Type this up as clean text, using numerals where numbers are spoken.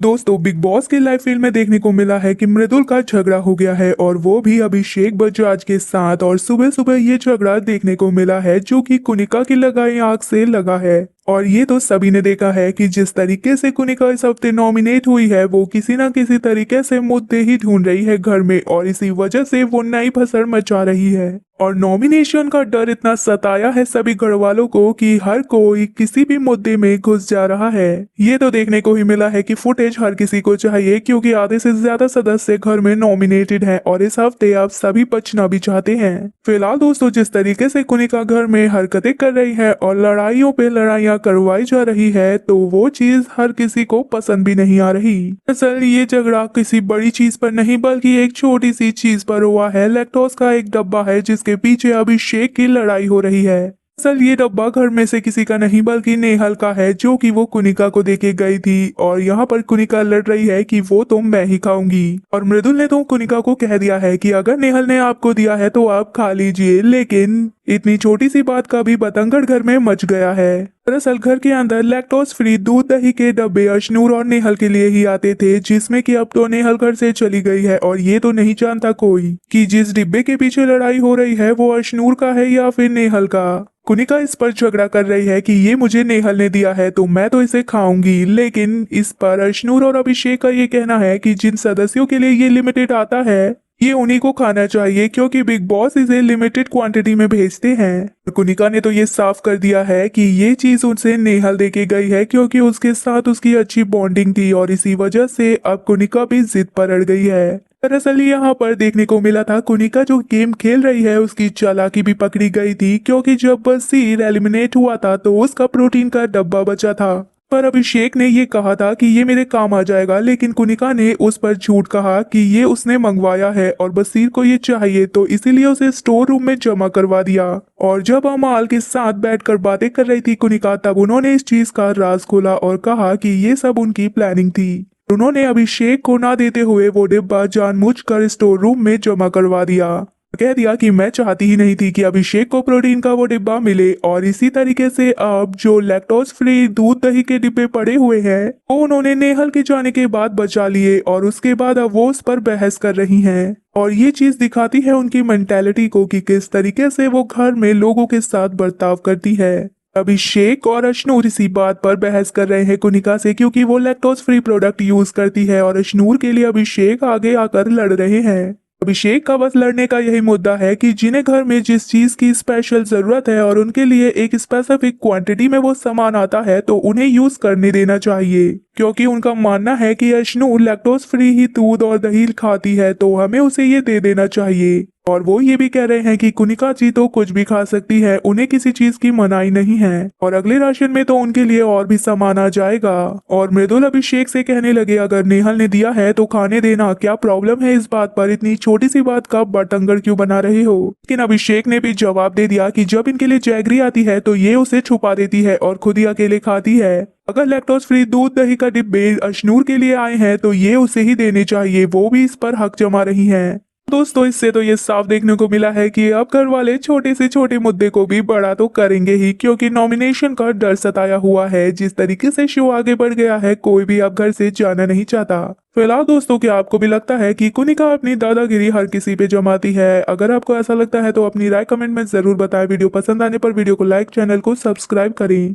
दोस्तों big boss के live field में देखने को मिला है कि मृदुल का झगड़ा हो गया है और वो भी अभिषेक बजाज के साथ। और सुबह सुबह ये झगड़ा देखने को मिला है जो कि कुनिका की लगाई आंख से लगा है। और ये तो सभी ने देखा है कि जिस तरीके से कुनिका इस हफ्ते नॉमिनेट हुई है वो किसी न किसी तरीके से मुद्दे ही ढूंढ रही है घर में, और इसी वजह से वो नई भसड़ मचा रही है। और नॉमिनेशन का डर इतना सताया है सभी घर वालों को कि हर कोई किसी भी मुद्दे में घुस जा रहा है। ये तो देखने को ही मिला है कि फुटेज हर किसी को चाहिए क्योंकि आधे से ज्यादा सदस्य घर में नॉमिनेटेड हैं और इस हफ्ते आप सभी बचना भी चाहते हैं। फिलहाल दोस्तों जिस तरीके से कुनिका घर में हरकतें कर रही है और लड़ाइयों पे लड़ाइयां करवाई जा रही है तो वो चीज हर किसी को पसंद भी नहीं आ रही। दरअसल ये झगड़ा किसी बड़ी चीज पर नहीं बल्कि एक छोटी सी चीज पर हुआ है। लैक्टोज का एक डब्बा है जिसके पीछे अभिषेक की लड़ाई हो रही है। दरअसल ये डब्बा घर में से किसी का नहीं बल्कि नेहल का है जो कि वो कुनिका को देके गई थी। और यहाँ पर कुनिका लड़ रही है कि वो तो मैं ही खाऊंगी, और मृदुल ने तो कुनिका को कह दिया है कि अगर नेहल ने आपको दिया है तो आप खा लीजिए। लेकिन इतनी छोटी सी बात का भी बतंगड़ घर में मच गया है। दरअसल घर के अंदर लैक्टोज फ्री दूध दही के डब्बे अशनूर और नेहल के लिए ही आते थे, जिसमें कि अब तो नेहल घर से चली गई है। और ये तो नहीं जानता कोई कि जिस डिब्बे के पीछे लड़ाई हो रही है वो अशनूर का है या फिर नेहल का। कुनिका इस पर झगड़ा कर रही है कि ये मुझे नेहल ने दिया है तो मैं तो इसे खाऊंगी, लेकिन इस पर अशनूर और अभिषेक का ये कहना है कि जिन सदस्यों के लिए ये लिमिटेड आता है ये उन्हीं को खाना चाहिए क्योंकि बिग बॉस इसे लिमिटेड क्वांटिटी में भेजते हैं। कुनिका ने तो ये साफ कर दिया है कि ये चीज उनसे नेहल देके गई है क्योंकि उसके साथ उसकी अच्छी बॉन्डिंग थी, और इसी वजह से अब कुनिका भी जिद पर अड़ गई है। दरअसल यहाँ पर देखने को मिला था कुनिका जो गेम खेल रही है उसकी चालाकी भी पकड़ी गई थी, क्योंकि जब बसीर एलिमिनेट हुआ था तो उसका प्रोटीन का डब्बा बचा था। पर अभिषेक ने ये कहा था कि ये मेरे काम आ जाएगा, लेकिन कुनिका ने उस पर झूठ कहा कि ये उसने मंगवाया है और बसीर को ये चाहिए तो इसीलिए उसे स्टोर रूम में जमा करवा दिया। और जब अमाल के साथ बैठकर बातें कर रही थी कुनिका तब उन्होंने इस चीज का राज खोला और कहा कि ये सब उनकी प्लानिंग थी। उन्होंने अभिषेक को ना देते हुए वो डिब्बा जानबूझकर स्टोर रूम में जमा करवा दिया। कह दिया कि मैं चाहती ही नहीं थी कि अभिषेक को प्रोटीन का वो डिब्बा मिले। और इसी तरीके से अब जो लैक्टोज फ्री दूध दही के डिब्बे पड़े हुए हैं वो उन्होंने नेहल के जाने के बाद बचा लिए, और उसके बाद अब वो उस पर बहस कर रही हैं। और ये चीज दिखाती है उनकी मेंटेलिटी को कि किस तरीके से वो घर में लोगों के साथ बर्ताव करती है। अभिषेक और अशनूर इसी बात पर बहस कर रहे हैं कुनिका से क्योंकि वो लैक्टोज फ्री प्रोडक्ट यूज करती है, और अशनूर के लिए अभिषेक आगे आकर लड़ रहे हैं। अभिषेक का बस लड़ने का यही मुद्दा है कि जिन्हें घर में जिस चीज की स्पेशल जरूरत है और उनके लिए एक स्पेसिफिक क्वांटिटी में वो सामान आता है तो उन्हें यूज करने देना चाहिए, क्योंकि उनका मानना है कि अशनूर लैक्टोज फ्री ही दूध और दही खाती है तो हमें उसे ये दे देना चाहिए। और वो ये भी कह रहे हैं कि कुनिका जी तो कुछ भी खा सकती है, उन्हें किसी चीज की मनाही नहीं है, और अगले राशन में तो उनके लिए और भी सामान आ जाएगा। और मृदुल अभिषेक से कहने लगे अगर नेहल ने दिया है तो खाने देना, क्या प्रॉब्लम है इस बात पर, इतनी छोटी सी बात का बतंगड़ क्यों बना रहे हो। लेकिन अभिषेक ने भी जवाब दे दिया कि जब इनके लिए जैगरी आती है तो ये उसे छुपा देती है और खुद ही अकेले खाती है। अगर लैक्टोज फ्री दूध दही का डिब्बे अशनूर के लिए आए हैं तो ये उसे ही देने चाहिए, वो भी इस पर हक जमा रही हैं। दोस्तों इससे तो ये साफ देखने को मिला है कि अब घर वाले छोटे से छोटे मुद्दे को भी बड़ा तो करेंगे ही, क्योंकि नॉमिनेशन का डर सताया हुआ है। जिस तरीके से शो आगे बढ़ गया है कोई भी अब घर से जाना नहीं चाहता। फिलहाल दोस्तों क्या आपको भी लगता है कि कुनिका अपनी दादागिरी हर किसी पे जमाती है? अगर आपको ऐसा लगता है तो अपनी राय कमेंट में जरूर बताएं। वीडियो पसंद आने पर वीडियो को लाइक, चैनल को सब्सक्राइब करें।